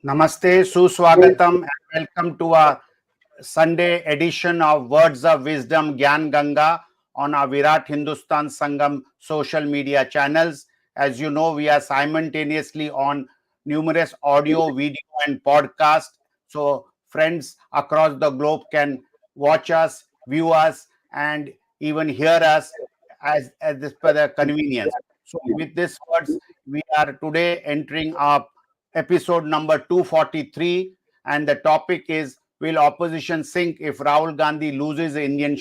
Namaste, Suswagatam, and welcome to our Sunday edition of Words of Wisdom Gyan Ganga on our Virat Hindustan Sangam social media channels. As you know, we are simultaneously on numerous audio, video, and podcast. So, friends across the globe can watch us, view us, and even hear us as this per their convenience. So, with these words, we are today entering our episode number 243, and the topic is, will opposition sink if Rahul Gandhi loses Indian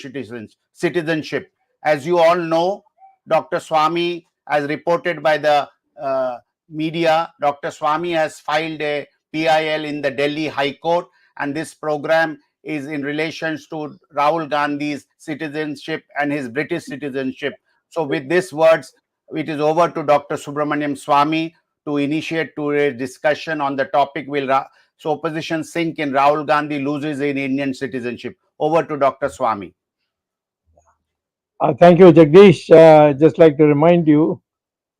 citizenship? As you all know, Dr. Swamy, as reported by the uh, media, Dr. Swamy has filed a PIL in the Delhi High Court, and this program is in relation to Rahul Gandhi's citizenship and his British citizenship. So, with these words, it is over to Dr. Subramanian Swamy to initiate today's discussion on the topic, so opposition sink in Rahul Gandhi loses in Indian citizenship. Over to Dr. Swamy. Thank you, Jagdish. Just like to remind you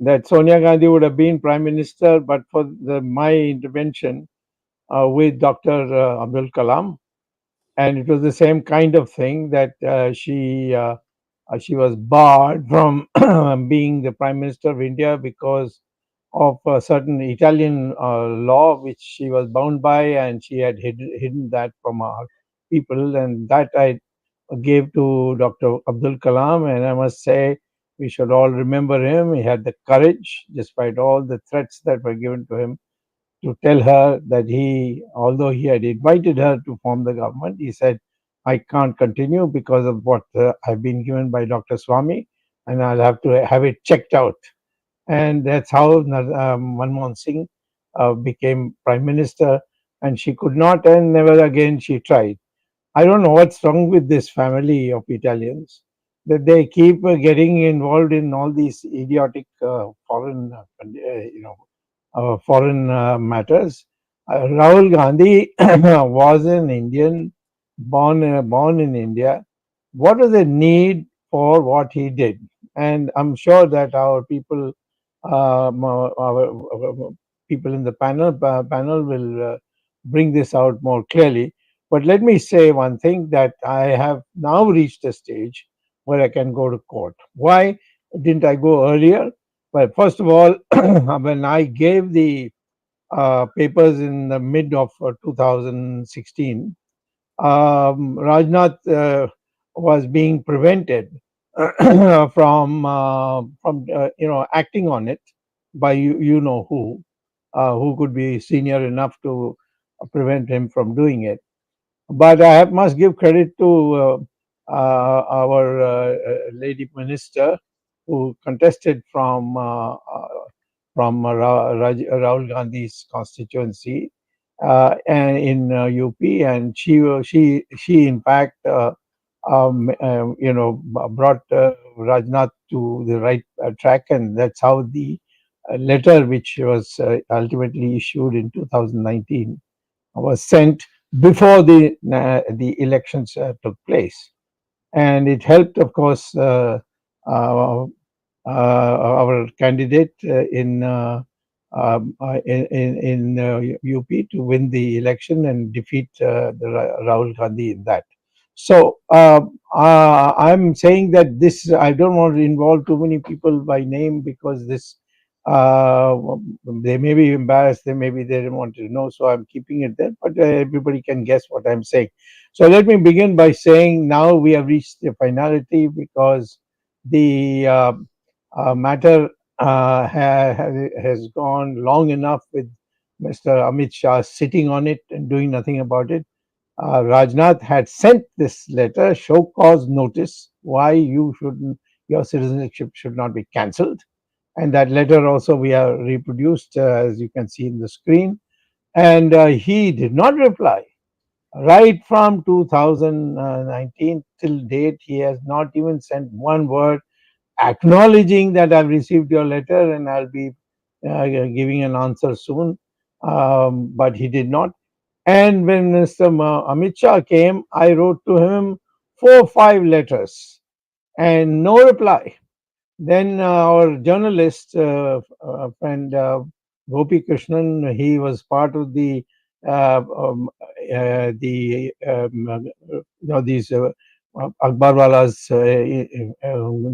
that Sonia Gandhi would have been Prime Minister, but for my intervention with Dr. Abdul Kalam, and it was the same kind of thing that she was barred from being the Prime Minister of India because of a certain Italian law which she was bound by, and she had hidden that from our people, and that I gave to Dr. Abdul Kalam, and I must say we should all remember him. He had the courage, despite all the threats that were given to him, to tell her that although he had invited her to form the government, he said, I can't continue because of what I've been given by Dr. Swamy, and I'll have to have it checked out. And that's how Manmohan Singh became Prime Minister, and she could not, and never again she tried. I don't know what's wrong with this family of Italians, that they keep getting involved in all these idiotic foreign matters. Rahul Gandhi was an Indian, born in India. What was the need for what he did? And I'm sure that our people, our people in the panel will bring this out more clearly. But let me say one thing, that I have now reached a stage where I can go to court. Why didn't I go earlier? Well, first of all, when I gave the papers in the mid of 2016, Rajnath was being prevented from acting on it by you know who could be senior enough to prevent him from doing it. But must give credit to our lady minister who contested from Rahul Gandhi's constituency and in UP, and she in fact brought Rajnath to the right track, and that's how the letter, which was ultimately issued in 2019, was sent before the elections took place, and it helped, of course, uh, our candidate in UP to win the election and defeat Rahul Gandhi in that. So I'm saying that this, I don't want to involve too many people by name, because this uh, they may be embarrassed, they don't want to know, so I'm keeping it there. But everybody can guess what I'm saying. So let me begin by saying now we have reached the finality, because the matter has gone long enough with Mr. Amit Shah sitting on it and doing nothing about it. Rajnath had sent this letter, show cause notice, why your citizenship should not be cancelled. And that letter also we have reproduced, as you can see in the screen. And he did not reply. Right from 2019 till date, he has not even sent one word acknowledging that I've received your letter and I'll be giving an answer soon. But he did not. And when Mr. Amit Shah came, I wrote to him 4 or 5 letters and no reply. Then our journalist friend Gopi Krishnan, he was part of the the these Akbarwala's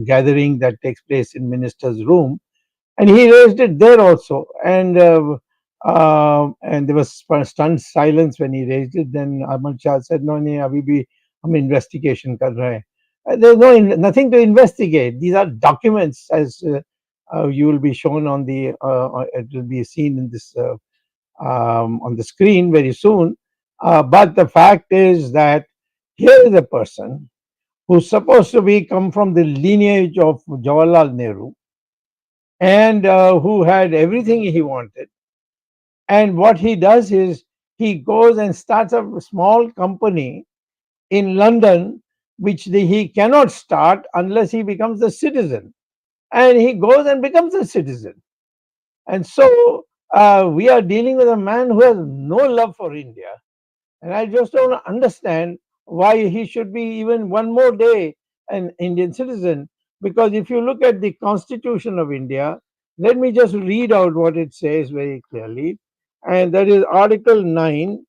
gathering that takes place in minister's room, and he raised it there also. And there was stunned silence when he raised it. Then Ahmad Shah said, "No, no, abhi bhi hum investigation kar rahe hain." There's nothing to investigate. These are documents, as you will be shown on the. It will be seen in this on the screen very soon. But the fact is that here is a person who's supposed to be come from the lineage of Jawaharlal Nehru, and who had everything he wanted. And what he does is he goes and starts a small company in London, which he cannot start unless he becomes a citizen. And he goes and becomes a citizen. And so we are dealing with a man who has no love for India. And I just don't understand why he should be even one more day an Indian citizen. Because if you look at the Constitution of India, let me just read out what it says very clearly. And that is Article 9: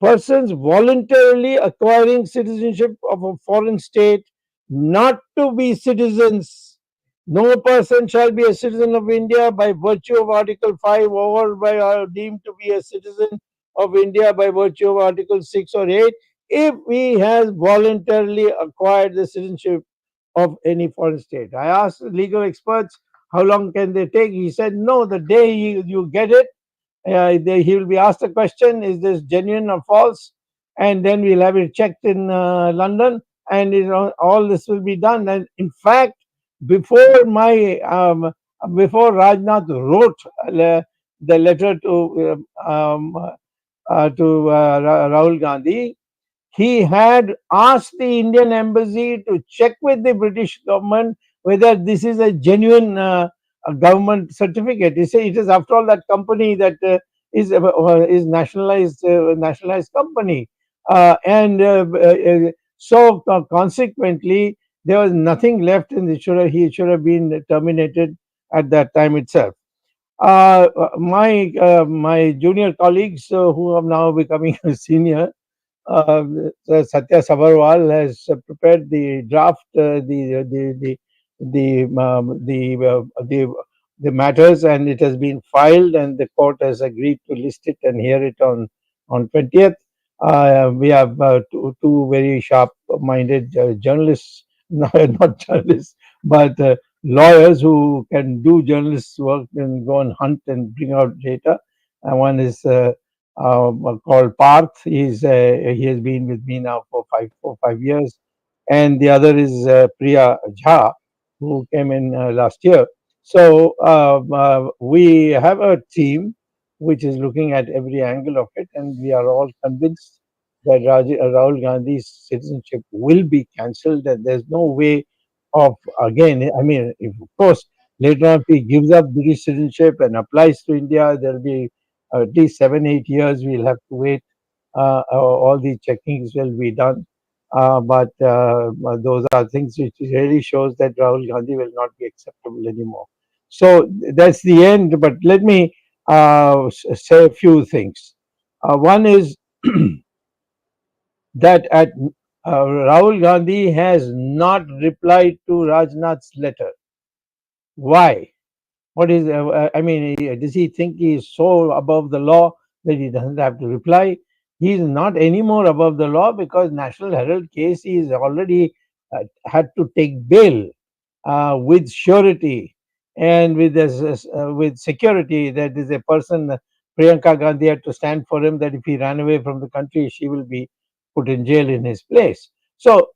persons voluntarily acquiring citizenship of a foreign state not to be citizens. No person shall be a citizen of India by virtue of Article 5 or by are deemed to be a citizen of India by virtue of Article 6 or 8 if he has voluntarily acquired the citizenship of any foreign state. I asked legal experts how long can they take. He said, no, the day you get it, he will be asked a question: is this genuine or false? And then we'll have it checked in London, and all this will be done. And in fact, before my before Rajnath wrote the letter to Rahul Gandhi, he had asked the Indian embassy to check with the British government whether this is a genuine a government certificate. He said it is, after all, that company that is nationalized company, and so consequently there was nothing left, and he should have been terminated at that time itself. My junior colleagues who are now becoming senior, uh, Satya Sabarwal has prepared the draft, the matters, and it has been filed, and the court has agreed to list it and hear it on 20th. We have two very sharp-minded journalists, not journalists, but lawyers who can do journalists' work and go and hunt and bring out data. And one is called Parth. He has been with me now for 5 years, and the other is Priya Jha, who came in last year. So we have a team which is looking at every angle of it, and we are all convinced that Rahul Gandhi's citizenship will be cancelled, and there's no way of, again. I mean, if, of course, later on if he gives up British citizenship and applies to India, there'll be at least 7 8 years we'll have to wait. All the checkings will be done. But those are things which really shows that Rahul Gandhi will not be acceptable anymore. So that's the end. But let me say a few things. One is that Rahul Gandhi has not replied to Rajnath's letter. Why? What is, I mean, does he think he is so above the law that he doesn't have to reply? He is not any more above the law because National Herald case he is already had to take bail with surety and with security that is a person. Priyanka Gandhi had to stand for him that if he ran away from the country, she will be put in jail in his place. So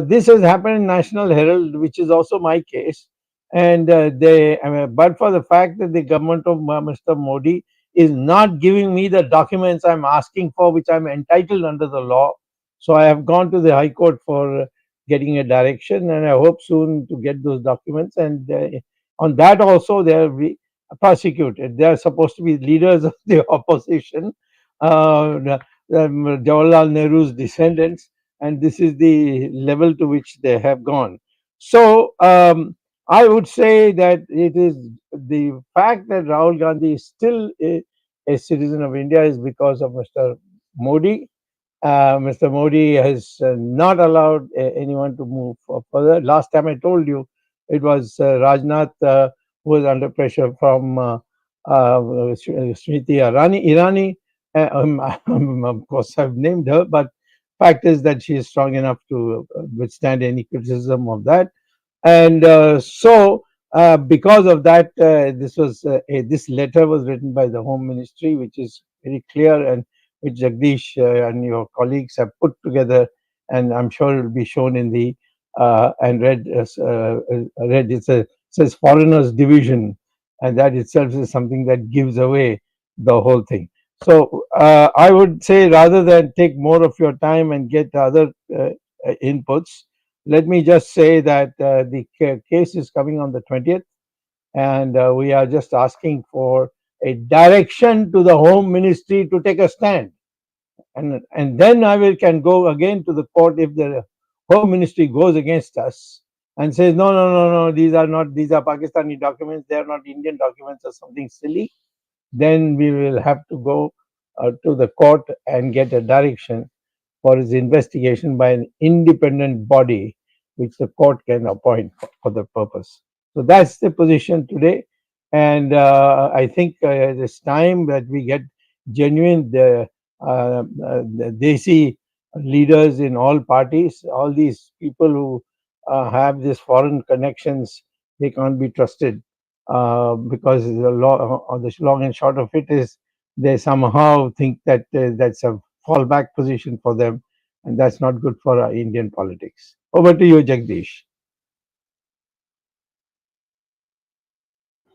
this has happened in National Herald, which is also my case. And I mean, but for the fact that the government of Mr. Modi is not giving me the documents I'm asking for, which I'm entitled under the law. So I have gone to the High Court for getting a direction, and I hope soon to get those documents. And on that also, they will be prosecuted. They are supposed to be leaders of the opposition, Jawaharlal Nehru's descendants, and this is the level to which they have gone. So I would say that it is the fact that Rahul Gandhi is still a citizen of India is because of Mr. Modi. Mr. Modi has not allowed anyone to move further. Last time I told you, it was Rajnath who was under pressure from Smriti Irani. Of course, I've named her, but fact is that she is strong enough to withstand any criticism of that. And because of that, this letter was written by the Home Ministry, which is very clear, and which Jagdish and your colleagues have put together, and I'm sure it will be shown in the and read. Read says foreigners division, and that itself is something that gives away the whole thing. So I would say, rather than take more of your time and get other inputs, let me just say that the case is coming on the 20th, and we are just asking for a direction to the Home Ministry to take a stand. And then I will can go again to the court if the Home Ministry goes against us and says, no, no, no, no, these are Pakistani documents, they are not Indian documents, or something silly. Then we will have to go to the court and get a direction for its investigation by an independent body which the court can appoint for the purpose. So that's the position today. And I think it's time that we get genuine the Desi leaders in all parties. All these people who have these foreign connections, they can't be trusted because the long and short of it is they somehow think that that's a fallback position for them, and that's not good for our Indian politics. Over to you, Jagdish.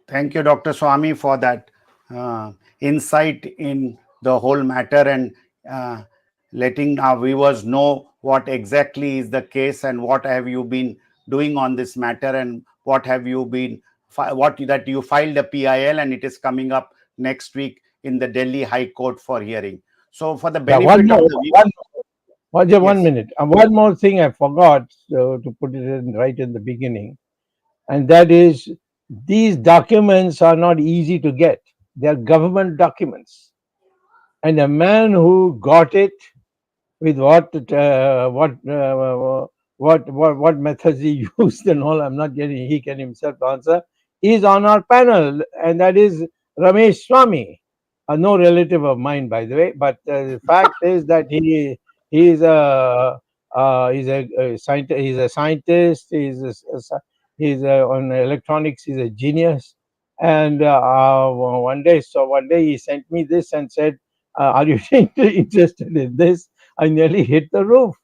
Thank you, Dr. Swamy, for that insight in the whole matter, and letting our viewers know what exactly is the case and what have you been doing on this matter, and what have you been what that you filed a PIL, and it is coming up next week in the Delhi High Court for hearing. So for the Yeah, one benefit of more, the just 1 yes, minute. One more thing I forgot to put it in right in the beginning, and that is these documents are not easy to get. They are government documents, and the man who got it, with what methods he used and all, I'm not getting. He can himself answer. Is on our panel, and that is Ramesh Swamy, no relative of mine, by the way. But the fact is that he is a scientist. He's a scientist. On electronics. He's a genius. And one day he sent me this and said, "Are you interested in this?" I nearly hit the roof,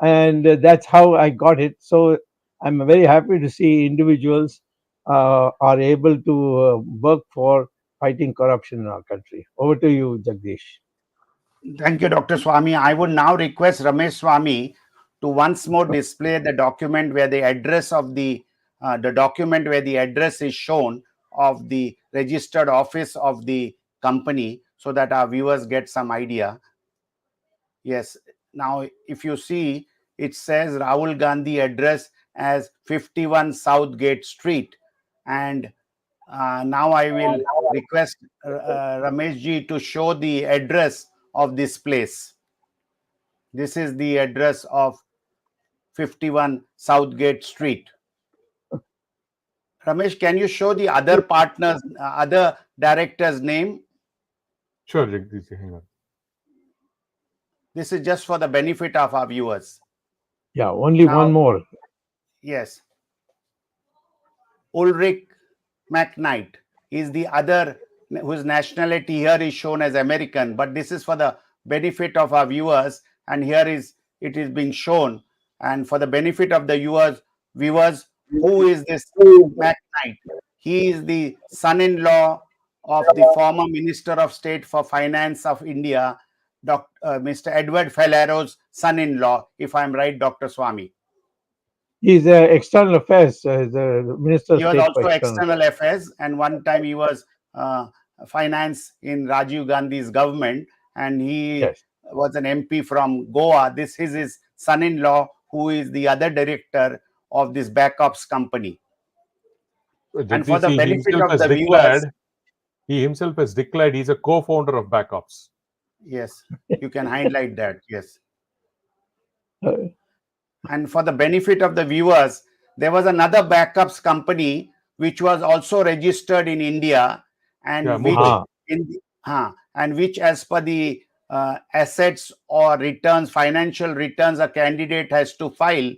and that's how I got it. So I'm very happy to see individuals are able to work for fighting corruption in our country. Over to you, Jagdish. thank you, Dr. Swamy. I would now request Ramesh Swamy to once more display the document where the address of the document where the address is shown of the registered office of the company, so that our viewers get some idea. Yes. Now, if you see, it says Rahul Gandhi address as 51 Southgate Street. And now I will request Ramesh ji to show the address of this place. This is the address of 51 Southgate Street. Ramesh, can you show the other partners, other director's name? Sure, Jagdish, hang on. This is just for the benefit of our viewers. Yeah, only Now, one more. yes, Ulrich McKnight is the other whose nationality here is shown as American, but this is for the benefit of our viewers, and here it is being shown, and for the benefit of the viewers, who is this McKnight? He is the son-in-law of the former Minister of State for Finance of India, Mr. Edward Ferrero's son-in-law, if I'm right, Dr. Swamy. He's external affairs, the Minister of He was State for also External external affairs, and one time he was finance in Rajiv Gandhi's government, and he Yes. was an MP from Goa. This is his son-in-law, who is the other director of this backups company. And for Jagdish, the he benefit himself of has the viewers, declared He himself has declared he's a co-founder of Backups. Yes, you can highlight that. Yes. Uh, And for the benefit of the viewers, there was another backups company which was also registered in India, and Yeah, which Mumbai. and which, as per the assets or returns, financial returns, a candidate has to file.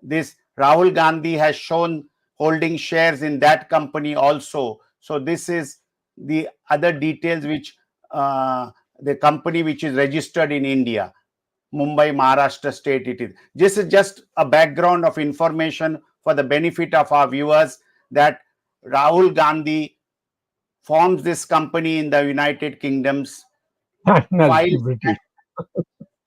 This Rahul Gandhi has shown holding shares in that company also. So this is the other details which the company which is registered in India. Mumbai, Maharashtra state it is. This is just a background of information for the benefit of our viewers, that Rahul Gandhi forms this company in the United Kingdom's, nationality files, British.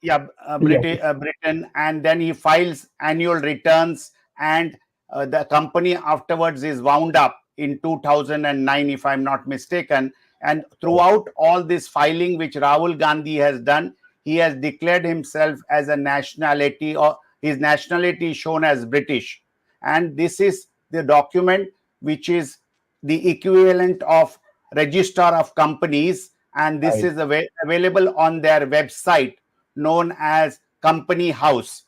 Yes. Britain, and then he files annual returns, and the company afterwards is wound up in 2009, if I'm not mistaken. And throughout all this filing which Rahul Gandhi has done, he has declared himself as a nationality, or his nationality is shown as British. And this is the document which is the equivalent of register of companies, and this Right. is available on their website known as Company House.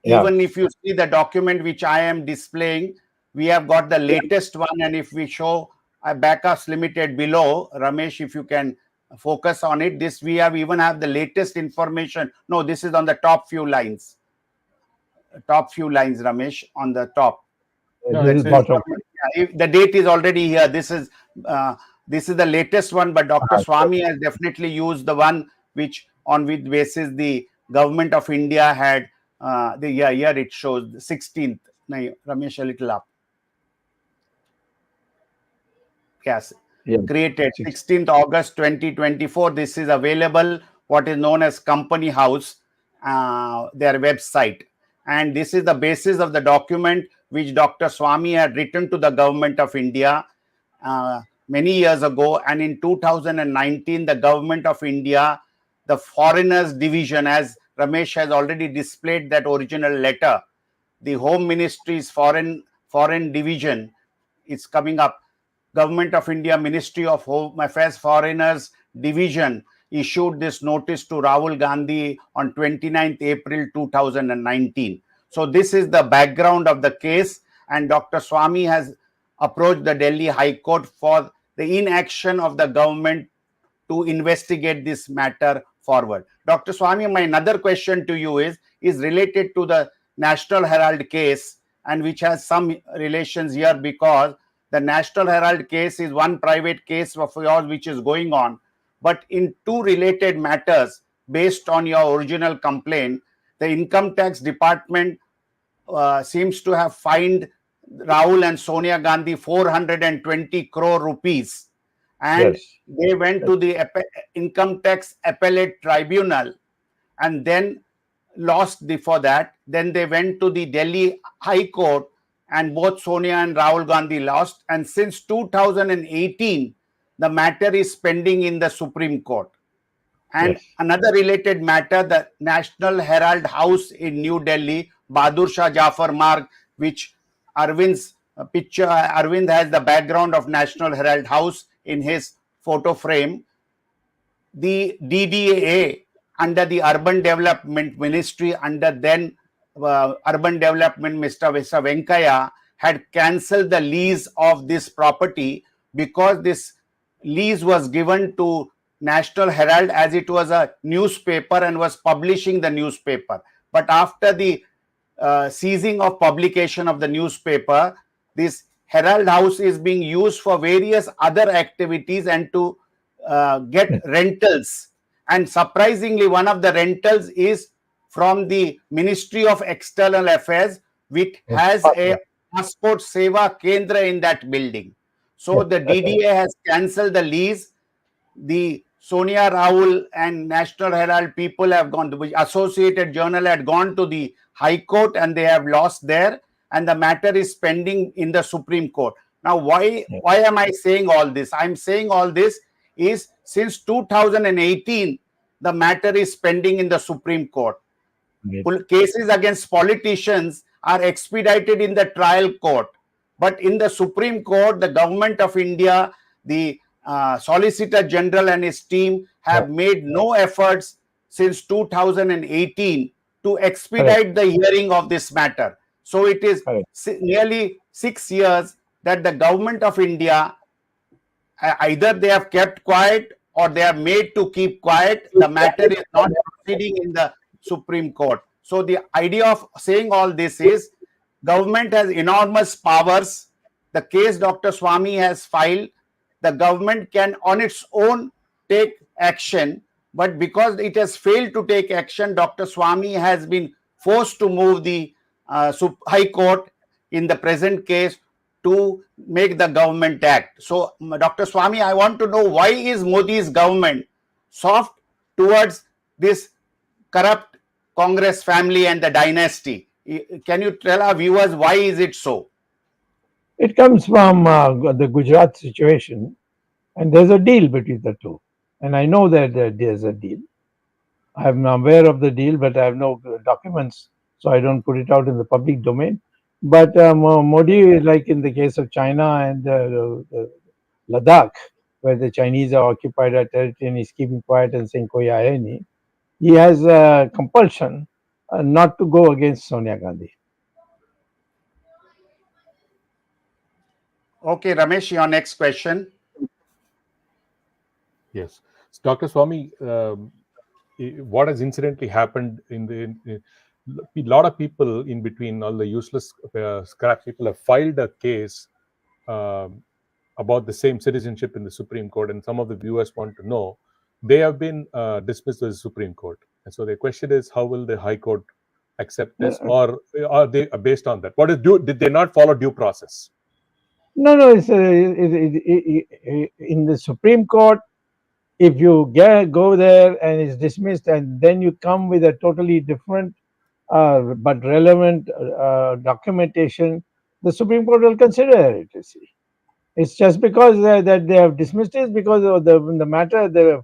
Yeah. Even if you see the document which I am displaying, we have got the latest one. And if we show a backups limited below, Ramesh, if you can focus on it, this we have even have the latest information. No, this is on the top few lines. Ramesh, on the top. No, This it is says bottom. The date is already here. This is the latest one, but Dr. Swamy has definitely used the one which on which basis the government of India had the year it shows 16th. No, Ramesh, a little up. Yes, Yeah. created 16th August 2024. This is available, what is known as Company House, their website. And this is the basis of the document which Dr. Swamy had written to the government of India many years ago. And in 2019, the government of India, the foreigners division, as Ramesh has already displayed that original letter, the Home Ministry's foreign division is coming up. Government of India, Ministry of Home Affairs, Foreigners Division issued this notice to Rahul Gandhi on 29th April 2019. So this is the background of the case, and Dr. Swamy has approached the Delhi High Court for the inaction of the government to investigate this matter forward. Dr. Swamy, my another question to you is related to the National Herald case, and which has some relations here, because the National Herald case is one private case of yours which is going on. But in two related matters, based on your original complaint, the Income Tax Department seems to have fined Rahul and Sonia Gandhi 420 crore rupees. And Yes. they went to the Income Tax Appellate Tribunal and then lost before that. Then they went to the Delhi High Court, and both Sonia and Rahul Gandhi lost. And since 2018, the matter is pending in the Supreme Court. And Yes. another related matter, the National Herald House in New Delhi, Bahadur Shah Jafar Marg, which Arvind's picture, Arvind has the background of National Herald House in his photo frame. The DDA under the Urban Development Ministry, under then Urban Development Mr. Venkaya, had cancelled the lease of this property, because this lease was given to National Herald as it was a newspaper and was publishing the newspaper. But after the ceasing of publication of the newspaper, this Herald House is being used for various other activities and to get rentals. And surprisingly, one of the rentals is from the Ministry of External Affairs, which has a passport seva kendra in that building. So the DDA has cancelled the lease. The Sonia Rahul and National Herald people have gone to, Associated Journal had gone to the High Court, and they have lost there, and the matter is pending in the Supreme Court. Now, why am I saying all this? I'm saying all this is since 2018, the matter is pending in the Supreme Court. Cases against politicians are expedited in the trial court. But in the Supreme Court, the government of India, the Solicitor General and his team have made no efforts since 2018 to expedite the hearing of this matter. So it is nearly 6 years that the government of India, either they have kept quiet or they are made to keep quiet. The matter is not proceeding in the Supreme Court. So the idea of saying all this is government has enormous powers. The case Dr. Swamy has filed, the government can on its own take action, but because it has failed to take action, Dr. Swamy has been forced to move the High Court in the present case to make the government act. So, Dr. Swamy, I want to know, why is Modi's government soft towards this corrupt Congress family and the dynasty? Can you tell our viewers why is it so? It comes from the Gujarat situation, and there's a deal between the two. And I know that there's a deal. I'm aware of the deal, but I have no documents, so I don't put it out in the public domain. But Modi, like in the case of China and Ladakh, where the Chinese are occupied our territory and he's keeping quiet and saying koi aaya nahi, he has compulsion not to go against Sonia Gandhi. Okay, Ramesh, your next question. Yes. So, Dr. Swamy, what has incidentally happened a lot of people in between, all the useless scrap people have filed a case about the same citizenship in the Supreme Court, and some of the viewers want to know, they have been dismissed by the Supreme Court. And so the question is, how will the High Court accept this, or are they based on that? Did they not follow due process? No, it's in the Supreme Court. If you go there and it's dismissed, and then you come with a totally different but relevant documentation, the Supreme Court will consider it. You see, it's just because that they have dismissed it because of the matter, the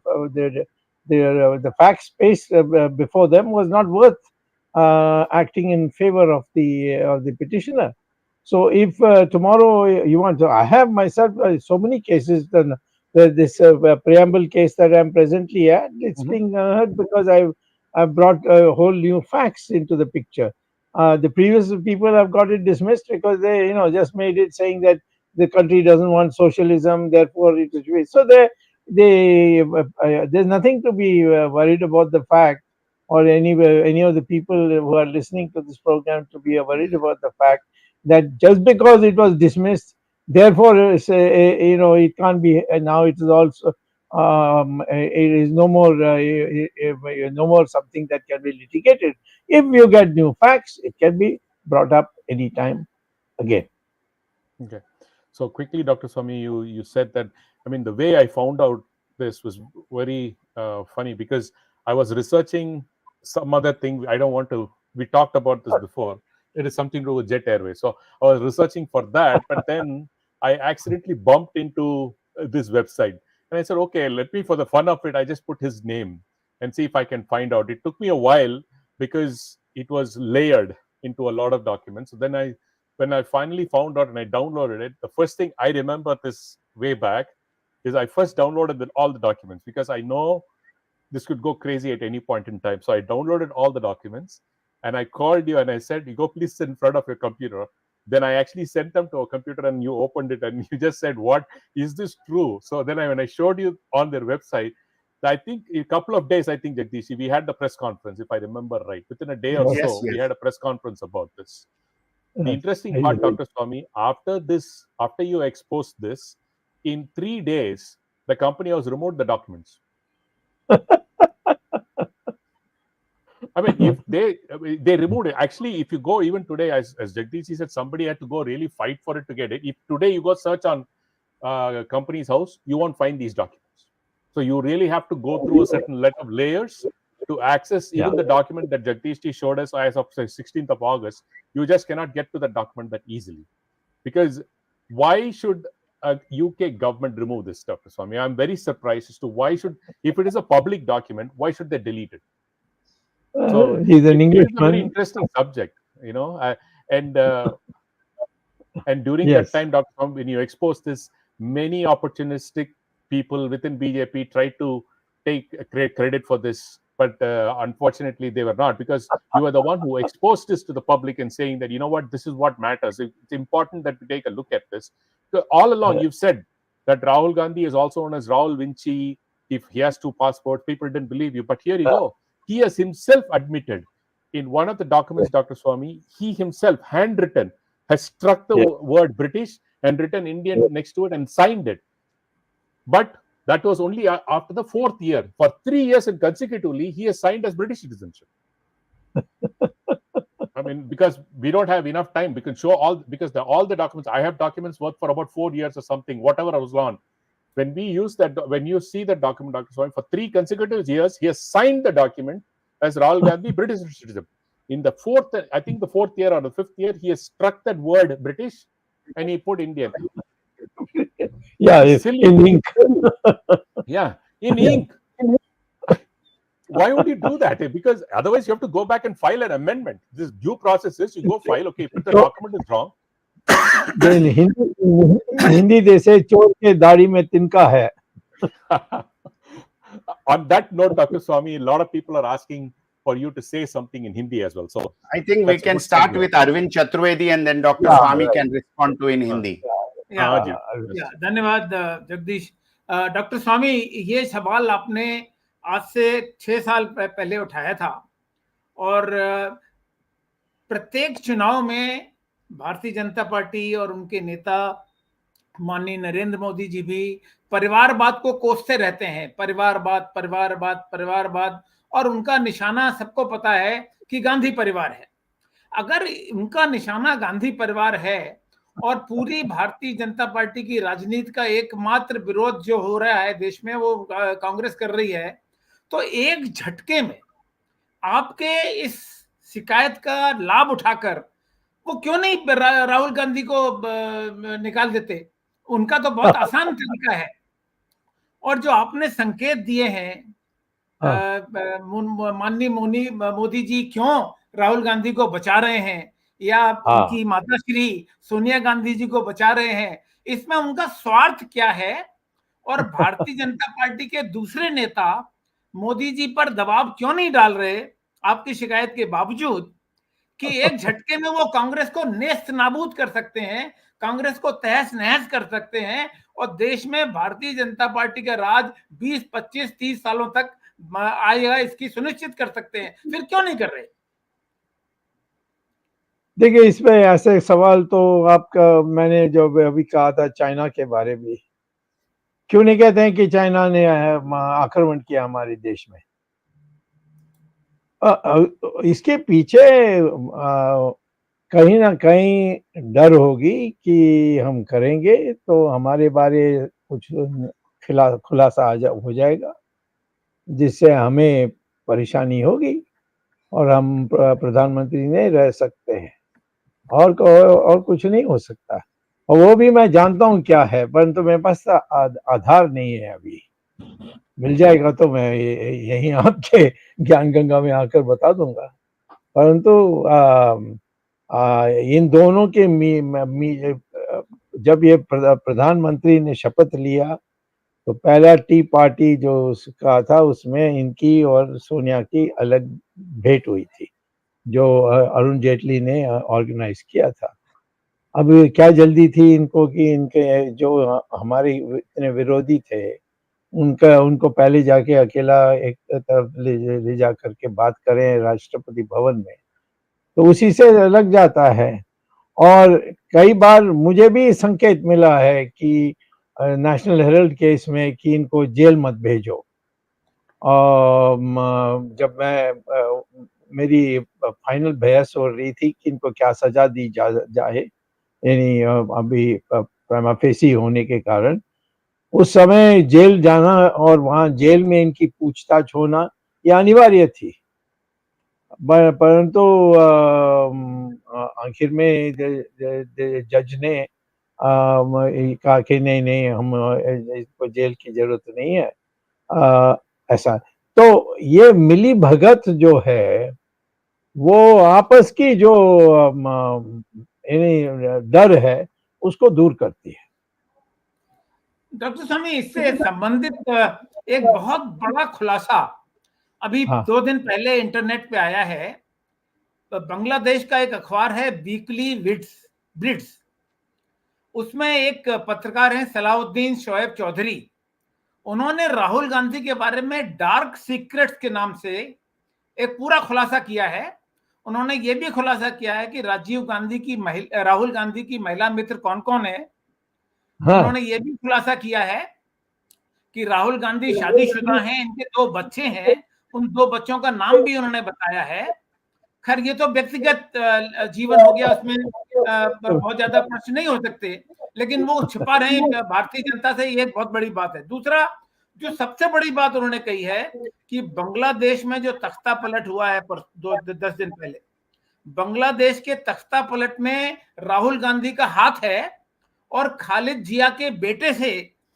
facts placed before them was not worth acting in favor of the petitioner. So if tomorrow you want to, I have myself so many cases. This preamble case that I'm presently at, it's being heard because I've brought whole new facts into the picture. The previous people have got it dismissed because they just made it saying that the country doesn't want socialism, therefore it is. So there's nothing to be worried about the fact, or any of the people who are listening to this program to be worried about the fact that just because it was dismissed, therefore it can't be. Now it is also it is no more something that can be litigated. If you get new facts, it can be brought up anytime again. Okay. So quickly, Dr. Swamy, you said that, I mean, the way I found out this was very funny, because I was researching some other thing. I don't want to, we talked about this before. It is something to do with Jet Airways. So I was researching for that, but then I accidentally bumped into this website. And I said, okay, let me, for the fun of it, I just put his name and see if I can find out. It took me a while because it was layered into a lot of documents. So then when I finally found out and I downloaded it, the first thing I remember this way back is I first downloaded all the documents, because I know this could go crazy at any point in time. So I downloaded all the documents and I called you and I said, you go please sit in front of your computer. Then I actually sent them to a computer and you opened it and you just said, what, is this true? So then when I showed you on their website, I think a couple of days, I think, Jagdish, we had the press conference, if I remember right. Within a day or so, we had a press conference about this. The interesting part, Dr. Swamy, after you exposed this, in 3 days, the company has removed the documents. I mean, if they removed it. Actually, if you go even today, as Jagdish said, somebody had to go really fight for it to get it. If today you go search on company's house, you won't find these documents. So you really have to go through a certain set of layers to access even the document that Jagdish showed us as of 16th of August. You just cannot get to the document that easily. Because why should a UK government remove this stuff, Swamy? I'm very surprised as to why should, if it is a public document, why should they delete it? So he's an Englishman. It's a very interesting subject, and during that time, Dr. Swamy, when you expose this, many opportunistic people within BJP tried to take credit for this, but unfortunately they were not, because you were the one who exposed this to the public and saying that, you know what, this is what matters. It's important that we take a look at this. So all along you've said that Rahul Gandhi is also known as Rahul Vinci. If he has two passports, people didn't believe you, but here you go. He has himself admitted in one of the documents, Dr. Swamy, he himself, handwritten, has struck the word British and written Indian next to it and signed it. But that was only after the 4th year. For 3 years and consecutively, he has signed as British citizenship. I mean, because we don't have enough time, we can show all, because all the documents, I have documents worth for about 4 years or something, whatever I was on. When we use that, when you see that document, Dr. Swamy, for 3 consecutive years, he has signed the document as Rahul Gandhi, British citizen. In the 4th, I think the 4th year or the 5th year, he has struck that word British and he put Indian. Yeah, in ink. Yeah, in ink. Why would you do that? Because otherwise you have to go back and file an amendment. This due process is you go file, okay, but the document is wrong. In Hindi they say चोर के दाढ़ी में तिनका है. On that note, Dr. Swamy, a lot of people are asking for you to say something in Hindi as well. So I think we can start with Arvind Chaturvedi and then Dr. Swamy can respond to in Hindi. धन्यवाद Jagdish. Doctor स्वामी, ये सवाल आपने आज से 6 साल पहले उठाया था और प्रत्येक चुनाव में भारतीय जनता पार्टी और उनके नेता माननीय नरेंद्र मोदी जी भी परिवारवाद को कोसते रहते हैं. परिवारवाद, परिवारवाद, परिवारवाद, और उनका निशाना सबको पता है कि गांधी परिवार है. अगर उनका निशाना गांधी परिवार है और पूरी भारतीय जनता पार्टी की राजनीति का एकमात्र विरोध जो हो रहा है देश में वो कांग्रेस कर रही है, तो एक झटके में आपके इस शिकायत का लाभ उठाकर वो क्यों नहीं राहुल गांधी को निकाल देते? उनका तो बहुत आसान तरीका है. और जो आपने संकेत दिए हैं, माननीय मोदी जी क्यों राहुल गांधी को बचा रहे हैं या उनकी माता श्री सोनिया गांधी जी को बचा रहे हैं, इसमें उनका स्वार्थ क्या है? और भारतीय जनता पार्टी के दूसरे नेता मोदी जी पर दबाव क्यों नहीं डाल रहे आपकी शिकायत के बावजूद कि एक झटके में वो कांग्रेस को नेस्त नाबूद कर सकते हैं, कांग्रेस को तहस नहस कर सकते हैं और देश में भारतीय जनता पार्टी का राज 20, 25, 30 सालों तक आएगा इसकी सुनिश्चित कर सकते हैं, फिर क्यों नहीं कर रहे? देखिए, इसमें ऐसे सवाल तो आपका, मैंने जो अभी कहा था चाइना के बारे में, क्यों नहीं कहते हैं कि चाइना ने आक्रमण किया हमारे देश में? इसके पीछे कहीं ना कहीं डर होगी कि हम करेंगे तो हमारे बारे कुछ खुलासा हो जाएगा जिससे हमें परेशानी होगी और हम प्रधानमंत्री नहीं रह सकते हैं, और कुछ नहीं हो सकता. और वो भी मैं जानता हूँ क्या है, परंतु मेरे पास आधार नहीं है. अभी मिल जाएगा तो मैं यहीं आपके ज्ञान गंगा में आकर बता दूंगा. परंतु इन दोनों के जब ये प्रधानमंत्री ने शपथ लिया तो पहला टी पार्टी जो उसका था उसमें इनकी और सोनिया की अलग भेंट हुई थी जो अरुण जेटली ने ऑर्गेनाइज किया था. अब क्या जल्दी थी इनको कि इनके जो हमारे इतने विरोधी थे उनको पहले जाके अकेला एक तरफ ले जा करके बात करें राष्ट्रपति भवन में, तो उसी से लग जाता है. और कई बार मुझे भी संकेत मिला है कि नेशनल हेराल्ड केस में कि इनको जेल मत भेजो. जब मेरी फाइनल बहस हो रही थी कि इनको क्या सजा दी जाए, यानी अभी प्रिमा फेसी होने के कारण, उस समय जेल जाना और वहां जेल में इनकी पूछताछ होना ये अनिवार्य थी. परंतु आखिर में जज ने कहा कि नहीं हम इसको जेल की जरूरत नहीं है. ऐसा तो ये मिली भगत जो है वो आपस की जो डर है उसको दूर करती है. डॉक्टर स्वामी, इससे संबंधित एक बहुत बड़ा खुलासा अभी हाँ। 2 दिन पहले इंटरनेट पे आया है। बांग्लादेश का एक अखबार है वीकली ब्लिट्स, उसमें एक पत्रकार हैं सलाउद्दीन शोएब चौधरी। उन्होंने राहुल गांधी के बारे में डार्क सीक्रेट्स के नाम से एक पूरा खुलासा किया है। उन्होंने ये भी खुलासा किया है कि राहुल गांधी की महिला मित्र कौन कौन है। हाँ। उन्होंने ये भी खुलासा किया है कि राहुल गांधी शादीशुदा हैं, इनके 2 बच्चे हैं, उन 2 बच्चों का नाम भी उन्होंने बताया है। खैर ये तो व्यक्तिगत जीवन हो गया, उसमें बहुत ज्यादा प्रश्न नहीं हो सकते, लेकिन वो छिपा रहे भारतीय जनता से, ये एक बहुत बड़ी बात है। दूसरा, जो सबसे बड़ी बात उन्होंने कही है कि बांग्लादेश में जो तख्ता पलट हुआ है 10 दिन पहले, बांग्लादेश के तख्ता पलट में राहुल गांधी का हाथ है और खालिद जिया के बेटे से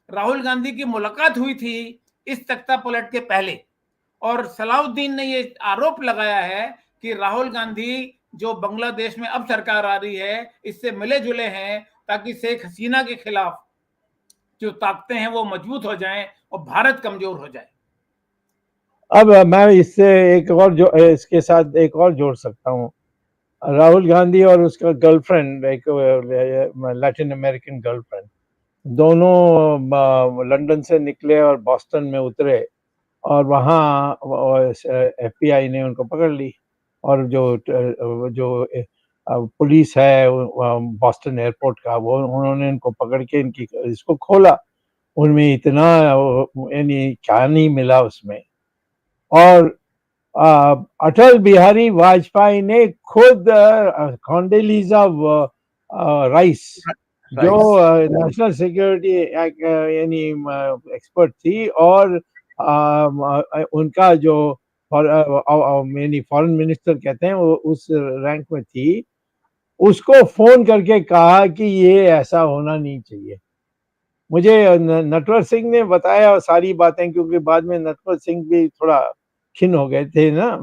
राहुल गांधी की मुलाकात हुई थी इस तख्ता पलट के पहले। और सलाउद्दीन ने ये आरोप लगाया है कि राहुल गांधी जो बांग्लादेश में अब सरकार आ रही है, इससे मिले जुले हैं ताकि शेख हसीना के खिलाफ जो ताकतें हैं वो मजबूत हो जाएं और भारत कमजोर हो जाए। अब मैं इससे इसके साथ एक और जोड़ सकता हूँ। राहुल गांधी और उसका गर्लफ्रेंड, एक लैटिन अमेरिकन गर्लफ्रेंड, दोनों लंदन से निकले और बॉस्टन में उतरे और वहाँ FBI ने उनको पकड़ ली। और जो पुलिस है बॉस्टन एयरपोर्ट का, वो उन्होंने इनको पकड़ के इसको खोला। उनमें इतना यानी क्या नहीं मिला उसमें। और अटल बिहारी वाजपेयी ने खुद कॉन्डोलीजा राइस, जो नेशनल सिक्योरिटी यानी एक्सपर्ट थी, और उनका जो यानी फॉरेन मिनिस्टर कहते हैं, वो उस रैंक में थी, उसको फोन करके कहा कि ये ऐसा होना नहीं चाहिए। मुझे नटवर सिंह ने बताया सारी बातें, क्योंकि बाद में नटवर सिंह भी थोड़ा खिन हो गए थे ना,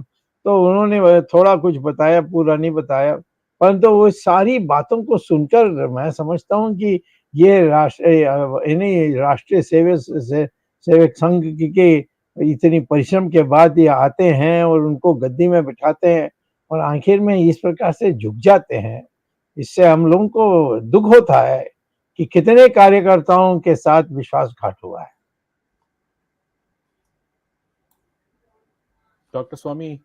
तो उन्होंने थोड़ा कुछ बताया, पूरा नहीं बताया। परंतु वो सारी बातों को सुनकर मैं समझता हूँ कि ये राष्ट्रीय सेवक संघ के इतनी परिश्रम के बाद ये आते हैं और उनको गद्दी में बिठाते हैं और आखिर में इस प्रकार से झुक जाते हैं। इससे हम लोगों को दुख होता है कि कितने कार्यकर्ताओं के साथ विश्वासघात हुआ है। डॉक्टर स्वामी,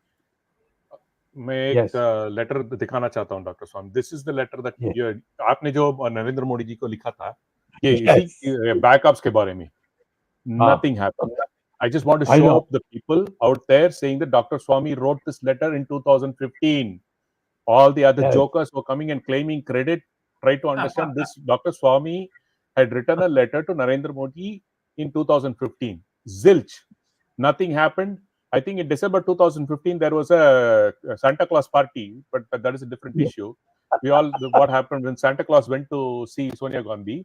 मैं एक लेटर दिखाना चाहता हूँ doctor Swamy. This is the letter that आपने जो नरेंद्र मोदी जी को लिखा था, ये इसी बैकअप्स के बारे में। Nothing happened. I just want to show up the people out there saying that Dr. Swamy wrote this letter in 2015. All the other jokers were coming and claiming credit. Try to understand this. Dr. Swamy had written a letter to Narendra Modi in 2015. Zilch. Nothing happened. I think in December 2015 there was a Santa Claus party, but that is a different issue. What happened when Santa Claus went to see Sonia Gandhi,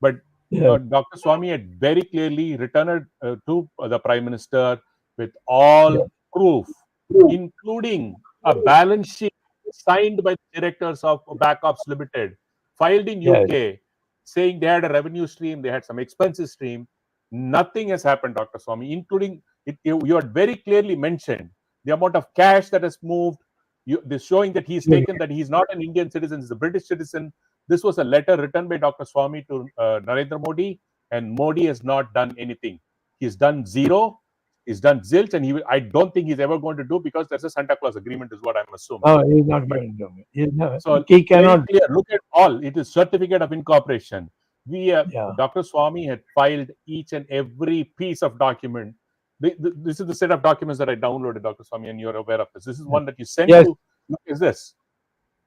but Dr. Swamy had very clearly returned to the Prime Minister with all proof, including a balance sheet signed by the directors of Backups Limited, filed in UK, saying they had a revenue stream, they had some expenses stream. Nothing has happened, Dr. Swamy, including you had very clearly mentioned the amount of cash that has moved. This showing that he's taken, that he's not an Indian citizen, he's a British citizen. This was a letter written by Dr. Swamy to Narendra Modi, and Modi has not done anything. He's done zero. He's done zilch, and I don't think he's ever going to do, because there's a Santa Claus agreement, is what I'm assuming. Oh, he's not going to do it. So he cannot. Very clear. Look at all. It is certificate of incorporation. Dr. Swamy had filed each and every piece of document. This is the set of documents that I downloaded, Dr. Swamy, and you're aware of this. This is one that you sent to. Look, is this?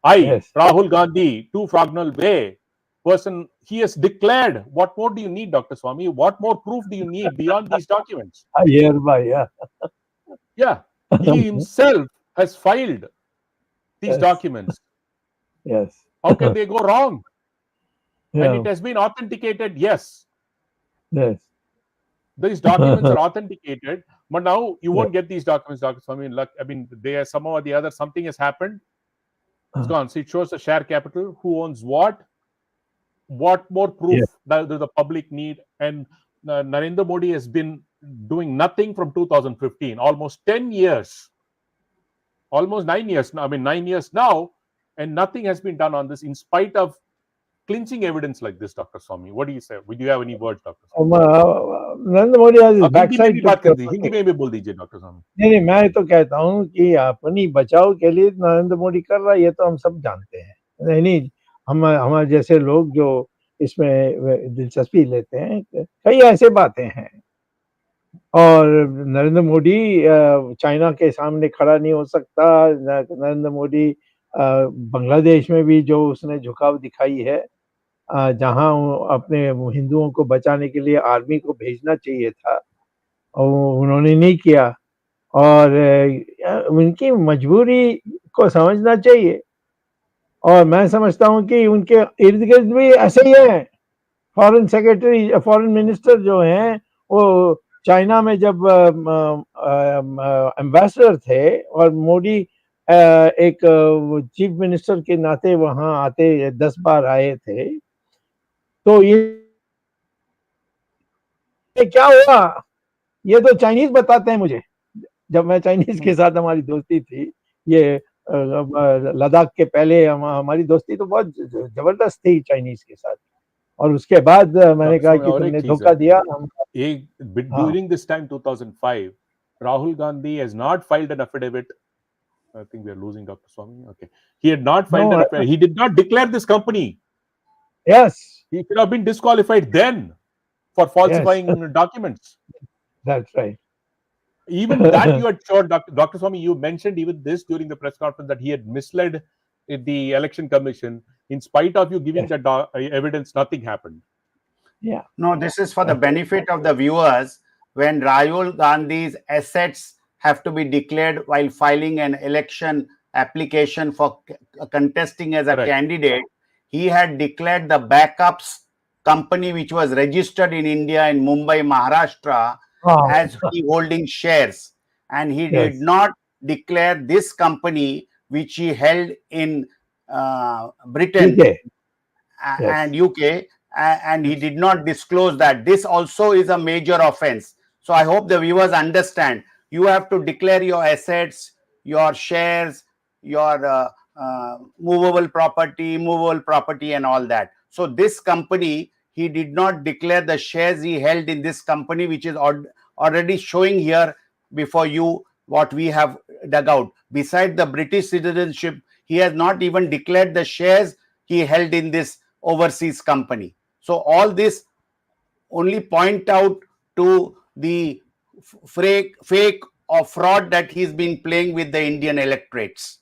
Rahul Gandhi, 2 Frognall Way, person, he has declared. What more do you need, Dr. Swamy? What more proof do you need beyond these documents? Hereby, he himself has filed these documents. Yes. How can they go wrong? And it has been authenticated, yes. These documents are authenticated, but now you won't get these documents, Dr. Swamy. I mean, they are somehow or the other, something has happened. It's gone. So it shows the share capital, who owns what. What more proof Yeah. that the public need? And Narendra Modi has been doing nothing from 2015, almost 10 years, almost 9 years now. I mean, 9 years now, and nothing has been done on this in spite of clinching evidence like this, Dr. Swamy. What do you say? Do you have any words, Dr. Swamy? Narendra Modi आज आप हिंदी में backside भी took बात कर दीजिए, हिंदी में भी बोल दीजिए, डॉक्टर स्वामी। नहीं, मैं तो कहता हूँ कि अपनी बचाव के लिए नरेंद्र मोदी कर रहा है, ये तो हम सब जानते हैं। नहीं, हमारे जैसे लोग जो इसमें दिलचस्पी लेते हैं, कई ऐसे बातें हैं। और नरेंद्र मोदी चाइना के सामने खड़ा नहीं हो सकता। नरेंद्र मोदी बांग्लादेश में भी जो उसने झुकाव दिखाई है, जहां अपने हिंदुओं को बचाने के लिए आर्मी को भेजना चाहिए था और उन्होंने नहीं किया। और उनकी मजबूरी को समझना चाहिए। और मैं समझता हूं कि उनके इर्द गिर्द भी ऐसे ही है। फॉरेन सेक्रेटरी, फॉरेन मिनिस्टर जो हैं, वो चाइना में जब एम्बेसडर थे और मोदी एक चीफ मिनिस्टर के नाते वहां आते 10 बार आए थे, तो ये क्या हुआ, ये तो चाइनीज बताते हैं मुझे। जब मैं चाइनीज के साथ हमारी दोस्ती थी, ये लद्दाख के पहले हमारी दोस्ती तो बहुत जबरदस्त थी चाइनीज के साथ। और उसके बाद मैंने कहा कि तुमने धोखा दिया। During this time, 2005, Rahul Gandhi has not filed an affidavit. I think we are losing Dr. Swamy. Okay, he had not filed an affidavit. He did not declare this company. Yes, he should have been disqualified then for falsifying documents. That's right. Even that you had showed, Dr. Swamy, you mentioned even this during the press conference that he had misled the election commission. In spite of you giving that evidence, nothing happened. Yeah. No, this is for the benefit of the viewers. When Rahul Gandhi's assets have to be declared while filing an election application for contesting as a candidate, he had declared the backups company which was registered in India in Mumbai, Maharashtra, as he holding shares, and he did not declare this company which he held in Britain and UK, and he did not disclose that. This also is a major offense. So I hope the viewers understand. You have to declare your assets, your shares, your movable property, and all that. So this company, he did not declare the shares he held in this company, which is already showing here before you what we have dug out. Besides the British citizenship, he has not even declared the shares he held in this overseas company. So all this only point out to the fake or fraud that he's been playing with the Indian electorates.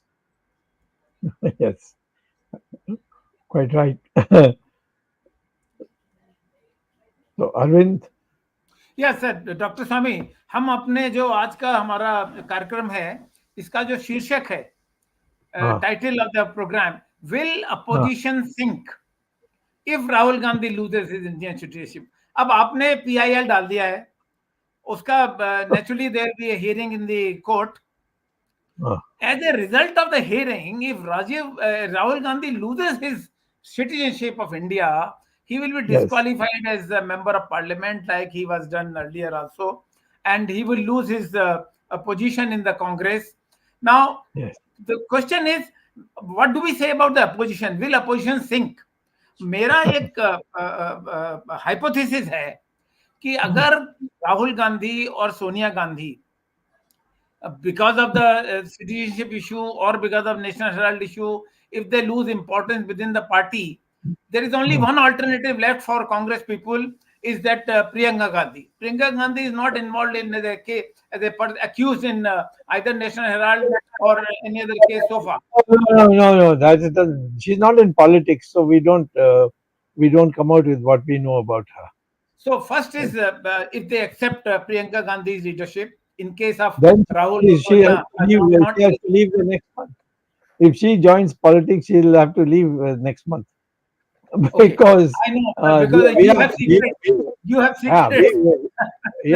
Yes, quite right. तो Arvind. Yes sir, doctor स्वामी, हम अपने जो आज का हमारा कार्यक्रम है, इसका जो शीर्षक है, title of the programme, will opposition sink if Rahul Gandhi loses his Indian citizenship. अब आपने PIL डाल दिया है, उसका naturally there be a hearing in the court. As a result of the hearing, if Rahul Gandhi loses his citizenship of India, he will be disqualified as a member of parliament, like he was done earlier also, and he will lose his position in the Congress. Now, the question is, what do we say about the opposition? Will opposition sink? मेरा एक hypothesis है कि अगर राहुल गांधी और Sonia Gandhi because of the citizenship issue or because of National Herald issue, if they lose importance within the party, there is only one alternative left for Congress people, is that Priyanka Gandhi. Priyanka Gandhi is not involved in the case as accused in either National Herald or any other case so far. No. She's not in politics, so we don't come out with what we know about her. So first is if they accept Priyanka Gandhi's leadership, in case of then Rahul, she has to leave the next month. If she joins politics, she'll have to leave next month. Because I know, because you have secrets. We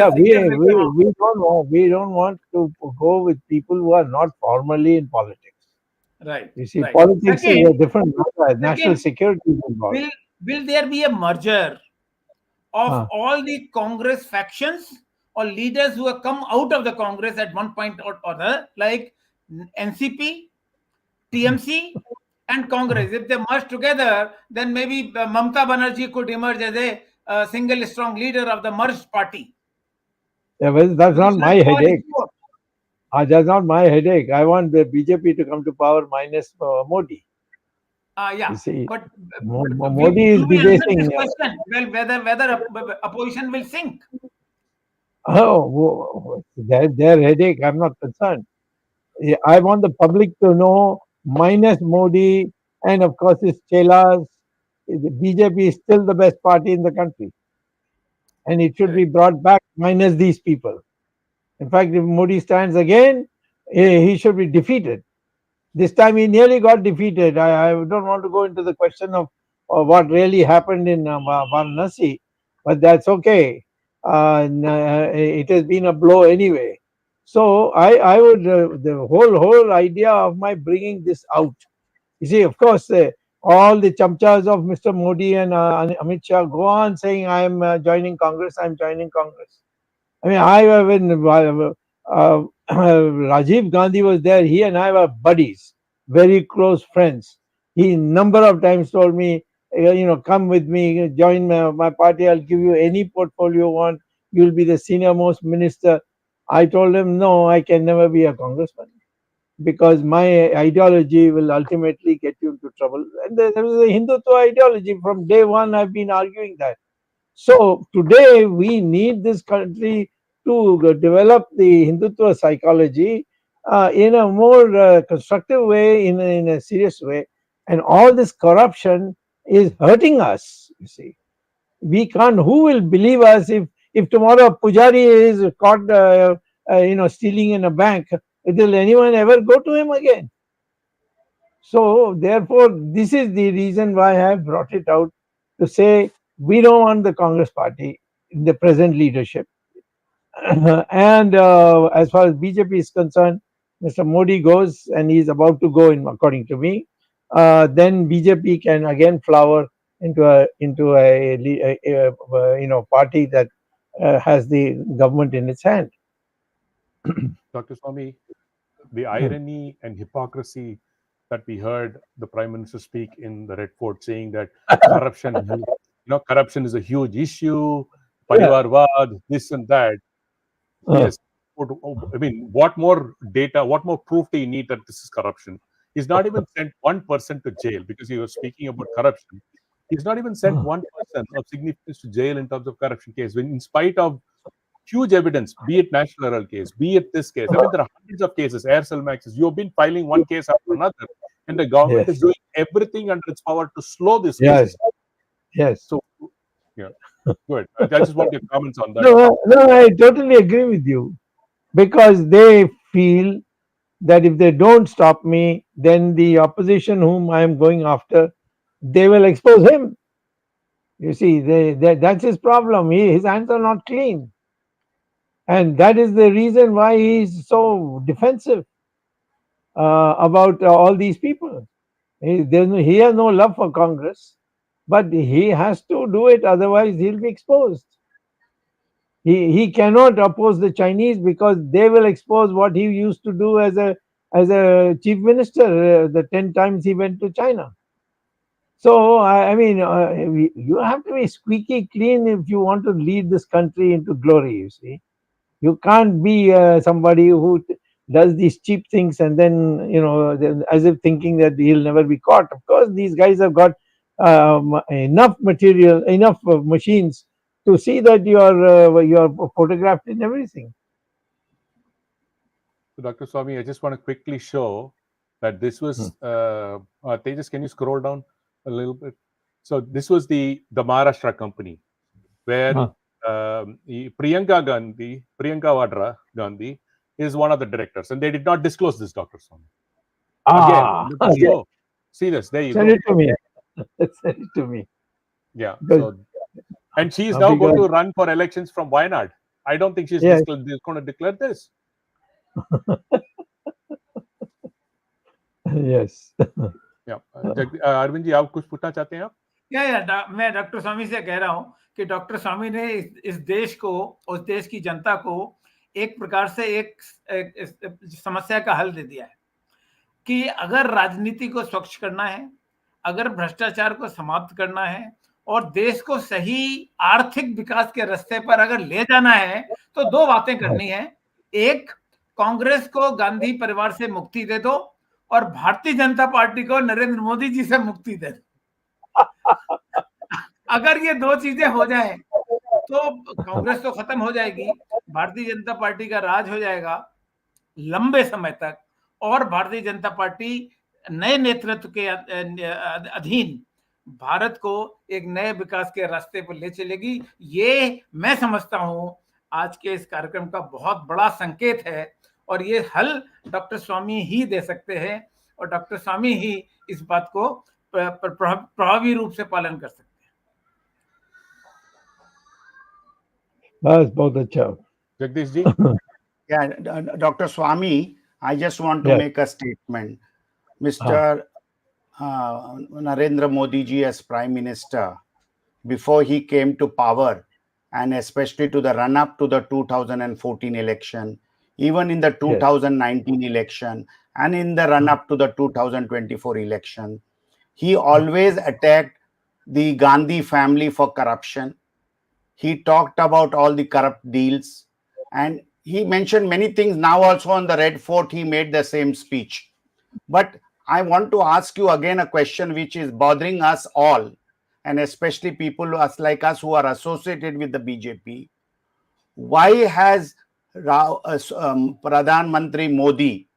don't want to go with people who are not formally in politics. Right. You see, politics is a different matter. National security is involved. will there be a merger of Ah. all the Congress factions or leaders who have come out of the Congress at one point or other, like NCP, TMC, and Congress? If they merge together, then maybe Mamata Banerjee could emerge as a single strong leader of the merged party. Yeah, well, that's not Because my that's all headache. is for. That's not my headache. I want the BJP to come to power minus Modi. Yeah, You see, but Modi is do we answer this debasing. question? Well, whether opposition will sink. Their headache. I'm not concerned. I want the public to know, minus Modi and of course his chelas, the BJP is still the best party in the country, and it should be brought back minus these people. In fact, if Modi stands again, he should be defeated. This time he nearly got defeated. I don't want to go into the question of what really happened in Varanasi, but that's okay. It has been a blow anyway. So I would the whole idea of my bringing this out. You see, of course, all the chamchas of Mr. Modi and Amit Shah go on saying, "I am joining Congress. I am joining Congress." I mean, when Rajiv Gandhi was there, he and I were buddies, very close friends. He number of times told me, come with me, join my party. I'll give you any portfolio you want. You'll be the senior most minister. I told him, no, I can never be a congressman because my ideology will ultimately get you into trouble. And there was a Hindutva ideology from day one. I've been arguing that. So today we need this country to develop the Hindutva psychology in a more constructive way, in a serious way. And all this corruption is hurting us, you see. We can't, who will believe us if tomorrow Pujari is caught, stealing in a bank, will anyone ever go to him again? So therefore, this is the reason why I have brought it out to say we don't want the Congress party in the present leadership. And as far as BJP is concerned, Mr. Modi goes, and he is about to go in, according to me. Then BJP can again flower into a party that has the government in its hand. Dr. Swamy, the irony and hypocrisy that we heard the Prime Minister speak in the Red Fort, saying that corruption is a huge issue, parivarvad, this and that. Yes. I mean, what more data, what more proof do you need that this is corruption? He's not even sent one person to jail because he was speaking about corruption. He's not even sent one person of significance to jail in terms of corruption case, when in spite of huge evidence, be it National Herald case, be it this case. I mean, there are hundreds of cases, Aircel Maxes. You have been filing one case after another, and the government is doing everything under its power to slow this case. Yes. So, yeah, good. I just want your comments on that. No, I totally agree with you, because they feel that if they don't stop me, then the opposition whom I am going after, they will expose him. You see, that's his problem. His hands are not clean. And that is the reason why he is so defensive about all these people. He has no love for Congress, but he has to do it, otherwise he'll be exposed. He cannot oppose the Chinese because they will expose what he used to do as a chief minister, the 10 times he went to China. So, I mean, you have to be squeaky clean if you want to lead this country into glory, you see. You can't be somebody who does these cheap things and then, as if thinking that he'll never be caught. Of course, these guys have got enough material, enough machines to see that you're photographed in everything. So, Dr. Swamy, I just want to quickly show that this was, Tejas, can you scroll down a little bit? So this was the Maharashtra company where Priyanka Vadra Gandhi is one of the directors, and they did not disclose this, Dr. Swamy. Again, see this, there you Send go. It to me. Send it to me. Yeah. So, and she's now going to run for elections from Wayanad. I don't think she's going to declare this. Yes. Yeah. Arvind ji, आप कुछ पूछना चाहते हैं आप? मैं doctor स्वामी से कह रहा हूं कि डॉक्टर स्वामी ने इस देश को, उस देश की जनता को एक प्रकार से एक समस्या का हल दे दिया है कि अगर राजनीति को स्वच्छ करना है, अगर भ्रष्टाचार को समाप्त करना है और देश को सही आर्थिक विकास के रास्ते पर अगर ले जाना है, तो दो बातें करनी है। एक, कांग्रेस को गांधी परिवार से मुक्ति दे दो और भारतीय जनता पार्टी को नरेंद्र मोदी जी से मुक्ति दे दो। अगर ये दो चीजें हो जाए तो कांग्रेस तो खत्म हो जाएगी, भारतीय जनता पार्टी का राज हो जाएगा लंबे समय तक और भारतीय जनता पार्टी नए नेतृत्व के अधीन भारत को एक नए विकास के रास्ते पर ले चलेगी। ये मैं समझता हूं आज के इस कार्यक्रम का बहुत बड़ा संकेत है और ये हल डॉक्टर स्वामी ही दे सकते हैं और डॉक्टर स्वामी ही इस बात को प्रभावी रूप से पालन कर सकते हैं। बस बहुत अच्छा। Jagdish ji? Yeah, Dr. Swamy, I just want to Yes. make a statement. Mr. Narendra Modi ji as Prime Minister, before he came to power, and especially to the run-up to the 2014 election, even in the 2019 election, and in the run-up to the 2024 election, he always attacked the Gandhi family for corruption. He talked about all the corrupt deals, and he mentioned many things. Now also on the Red Fort, he made the same speech. But I want to ask you again a question which is bothering us all, and especially people like us who are associated with the BJP. Why has Pradhan Mantri Modi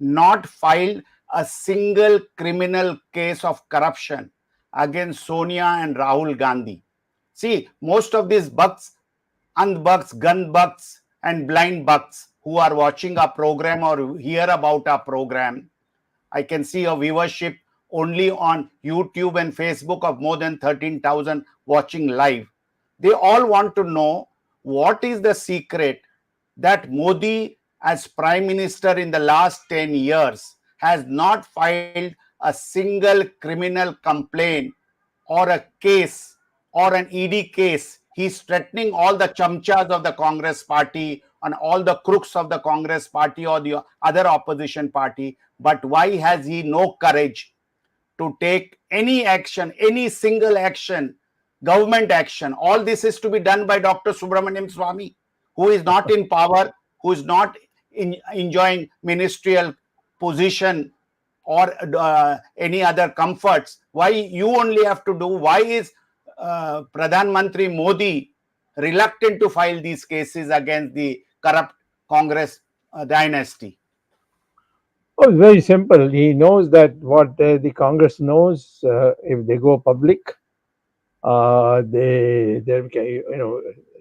not filed a single criminal case of corruption against Sonia and Rahul Gandhi? See, most of these bucks, unbucks, gun bucks, and blind bucks who are watching our program or hear about our program, I can see a viewership only on YouTube and Facebook of more than 13,000 watching live. They all want to know what is the secret that Modi as Prime Minister in the last 10 years has not filed a single criminal complaint or a case or an ED case. He's threatening all the chamchas of the Congress party and all the crooks of the Congress party or the other opposition party. But why has he no courage to take any action, any single action, government action? All this is to be done by Dr. Subramanian Swamy, who is not in power, who is not enjoying ministerial position or any other comforts. Why you only have to do? Why is Pradhan Mantri Modi reluctant to file these cases against the corrupt Congress dynasty? Oh, very simple. He knows that what the Congress knows, if they go public,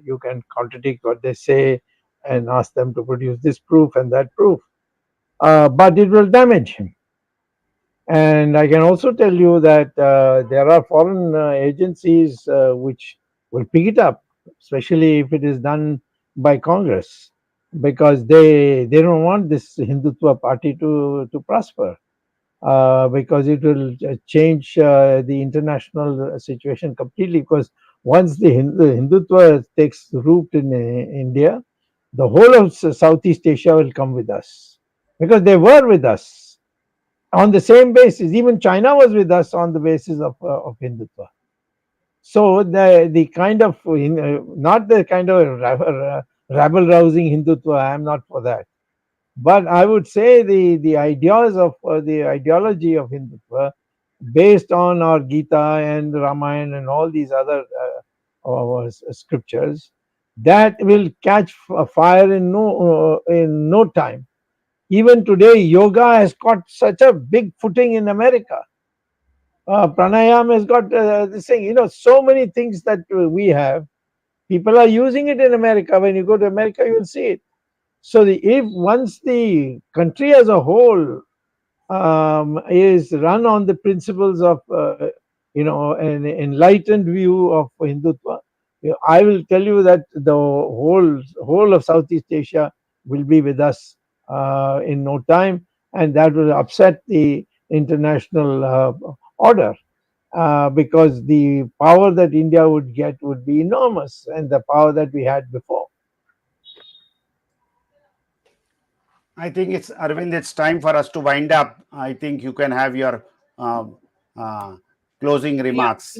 you can contradict what they say and ask them to produce this proof and that proof, but it will damage him. And I can also tell you that there are foreign agencies which will pick it up, especially if it is done by Congress, because they don't want this Hindutva party to prosper, because it will change the international situation completely. Because once the Hindutva takes root in India, the whole of Southeast Asia will come with us, because they were with us on the same basis. Even China was with us on the basis of Hindutva. So the kind of not the kind of rabble rousing Hindutva, I am not for that. But I would say the ideas of the ideology of Hindutva, based on our Gita and Ramayana and all these other scriptures, that will catch fire in no time. Even today, yoga has got such a big footing in America. Pranayam has got this thing, so many things that we have. People are using it in America. When you go to America, you will see it. So if once the country as a whole is run on the principles of, an enlightened view of Hindutva, I will tell you that the whole of Southeast Asia will be with us in no time, and that will upset the international order. because the power that India would get would be enormous, and the power that we had before. I think it's Arvind. It's time for us to wind up. I think you can have your uh, uh, closing remarks.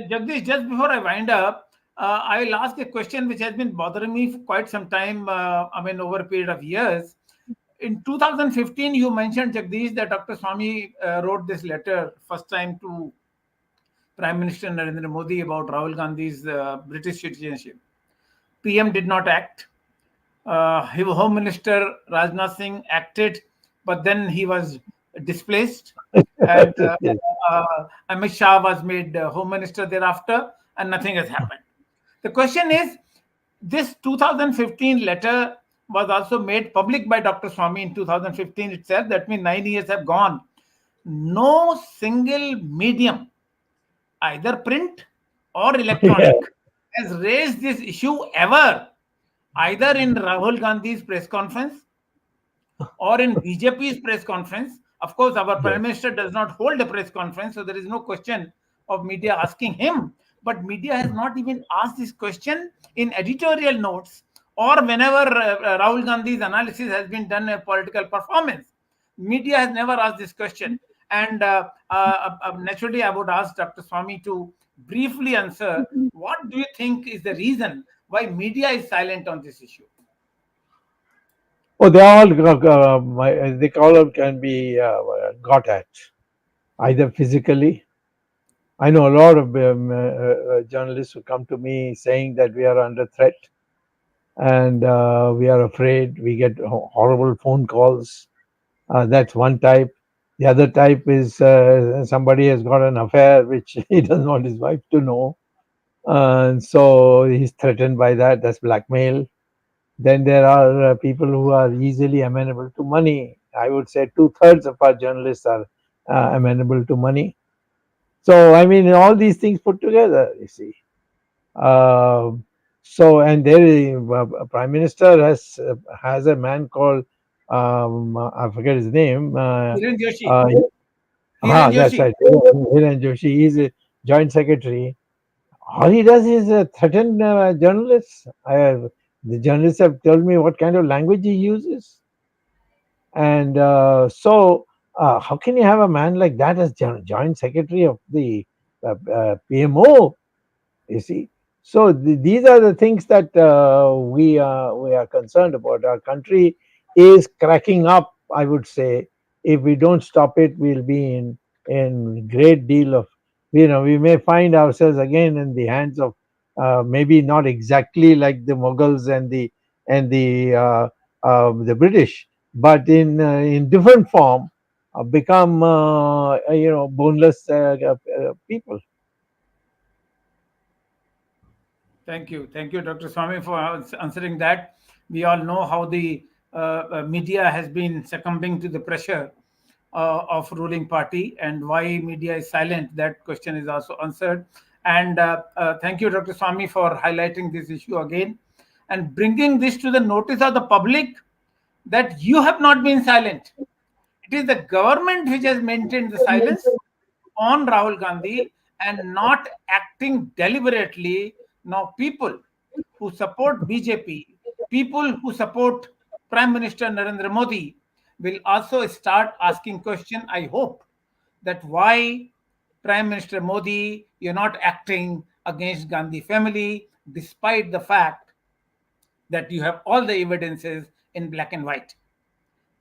Jagdish, just before I wind up, I will ask a question which has been bothering me for quite some time. Over a period of years. In 2015, you mentioned, Jagdish, that Dr. Swamy wrote this letter first time to Prime Minister Narendra Modi about Rahul Gandhi's British citizenship. PM did not act. His Home Minister Rajnath Singh acted, but then he was displaced, and Yes. Amit Shah was made Home Minister thereafter, and nothing has happened. The question is, this 2015 letter was also made public by Dr. Swamy in 2015 itself. That means 9 years have gone. No single medium, either print or electronic, has raised this issue ever, either in Rahul Gandhi's press conference or in BJP's press conference. Of course, our Prime Minister does not hold a press conference, so there is no question of media asking him. But media has not even asked this question in editorial notes or whenever Rahul Gandhi's analysis has been done a political performance. Media has never asked this question. And naturally, I would ask Dr. Swamy to briefly answer, what do you think is the reason why media is silent on this issue? Oh, they all they all can be got at either physically. I know a lot of journalists who come to me saying that we are under threat and we are afraid. We get horrible phone calls. That's one type. The other type is somebody has got an affair which he doesn't want his wife to know, and so he's threatened by that. That's blackmail. Then there are people who are easily amenable to money. I would say 2/3 of our journalists are amenable to money. So I mean, all these things put together, you see. Uh, and there, Prime Minister has a man called I forget his name. Hiren Joshi. That's Joshi. right. Hiren Joshi. He's a joint secretary. All he does is threaten journalists. The journalists have told me what kind of language he uses. And how can you have a man like that as joint secretary of the PMO? You see, so these are the things that we are concerned about. Our country is cracking up. I would say, if we don't stop it, we'll be in great deal of, we may find ourselves again in the hands of maybe not exactly like the Mughals and the British, but in different form, become boneless people. Thank you, Dr. Swamy, for answering that. We all know how the media has been succumbing to the pressure of ruling party, and why media is silent. That question is also answered. And thank you, Dr. Swamy, for highlighting this issue again and bringing this to the notice of the public, that you have not been silent. It is the government which has maintained the silence on Rahul Gandhi and not acting deliberately. Now, people who support BJP, people who support Prime Minister Narendra Modi will also start asking question, I hope, that why Prime Minister Modi, you're not acting against Gandhi family, despite the fact that you have all the evidences in black and white.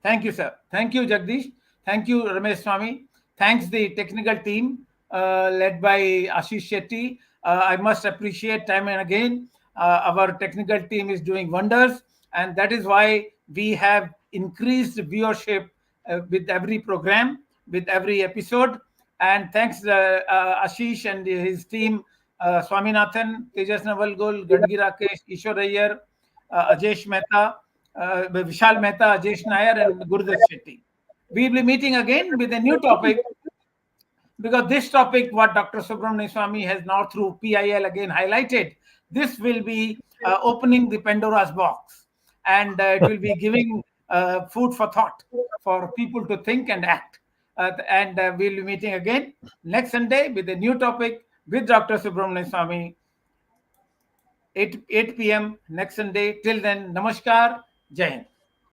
Thank you, sir. Thank you, Jagdish. Thank you, Ramesh Swamy. Thanks the technical team led by Ashish Shetty. I must appreciate time and again. Our technical team is doing wonders, and that is why we have increased viewership with every program, with every episode. And thanks Ashish and his team, Swaminathan, Tejas Navalgol, Gadgi Rakesh, Ishwar Iyer, Ajesh Mehta, Vishal Mehta, Ajesh Nair, and Gurudev Shetty. We will be meeting again with a new topic, because this topic, what Dr. Subramanian Swamy has now through PIL again highlighted, this will be opening the Pandora's box, and it will be giving food for thought for people to think and act. and we'll be meeting again next Sunday with a new topic with Dr. Subramanian Swamy. 8 p.m. next Sunday. Till then, namaskar, Jai Hind.